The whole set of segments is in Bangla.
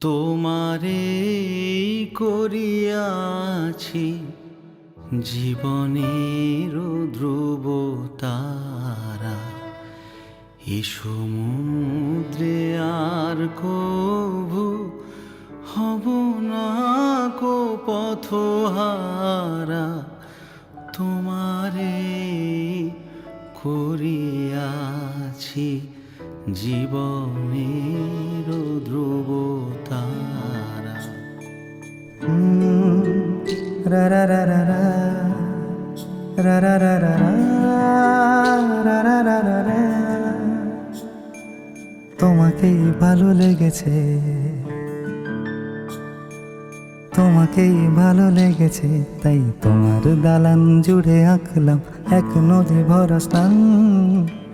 তোমারে করিয়াছি জীবনের ধ্রুব তারা, এ সমুদ্রে আর কভু হব না কো পথহারা। তোমারে করিয়াছি জীবনের ধ্রুব তারা। রা রা রা রা রা রা রা রা রা রা রা রা রা রা। তোমাকেই ভালো লেগেছে, তোমাকেই ভালো লেগেছে, তাই তোমার দালান জুড়ে আঁকলাম এক নদী ভরা স্থান।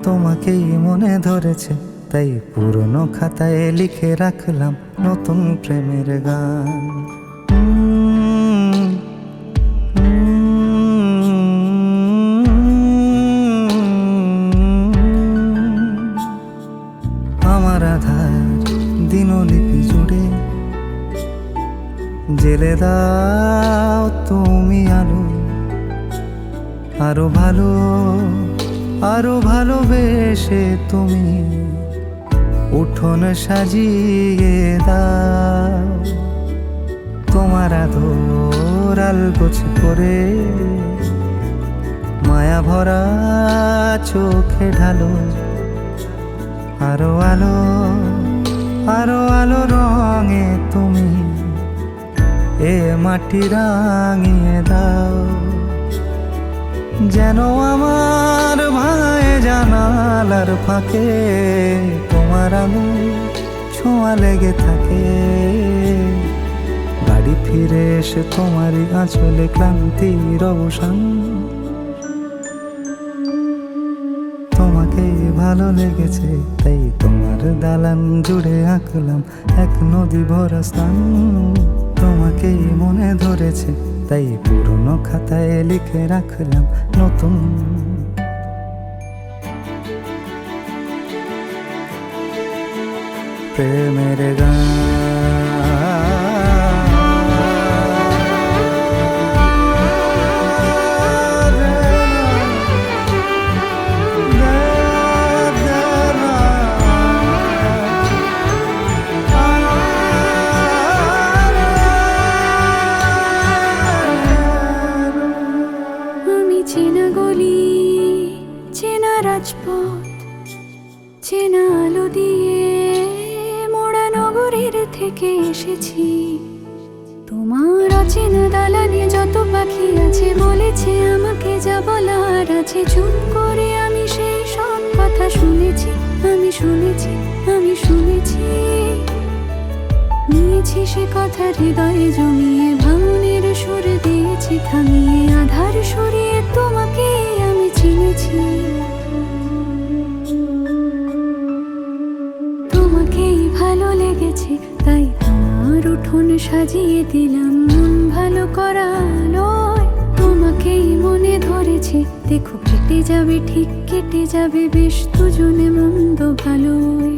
তোমাকেই মনে ধরেছে, তাই পুরনো খাতায় লিখে রাখলাম নতুন প্রেমের গান। আমার আধার দিনলিপি জুড়ে জেলে দাও তুমি আলো, আরো ভালো আরো ভালোবেসে তুমি উঠোন সাজিয়ে দাও। তোমার আদর আলগোছ করে মায়া ভরা চোখে ঢালো, আরো আলো আরো আলো রঙে তুমি এ মাটি রাঙিয়ে দাও। যেন আমার ভাঙায় জানালার ফাঁকে তোমার আলো ছোঁয়া লেগে থাকে। বাড়ি ফিরে এসে তোমারই আঁচলে ক্লান্তির অবসান। তোমাকেই ভালো লেগেছে, তাই তোমার দালান জুড়ে আঁকলাম এক নদী ভরা স্থান। তোমাকেই মনে ধরেছে, তাই পুরনো খাতায় লিখে রাখলাম নতুন প্রেমের গান। চেনা গলি, চেনা রাজপথ, চেনা আলো দিয়ে মোড়া নগরের থেকে এসেছি। তোমার অচেনা দালানে যত পাখি আছে বলেছে আমাকে যা বলার আছে। চুপ করে আমি সেই সব কথা শুনেছি, আমি শুনেছি, আমি শুনেছি। নিয়েছি সে কথা হৃদয়ে জমিয়ে, ভাঙনের সুর দিয়েছি থামিয়ে, আধার সরিয়ে তোমাকে আমি চিনেছি। তোমাকেই ভালো লেগেছে, তাই তোমার উঠোন সাজিয়ে দিলাম মন ভালো করা আলোয়। তোমাকেই মনে ধরেছে, দেখো কেটে যাবে ঠিক কেটে যাবে বেশ দুজনে মন্দ ভালোই।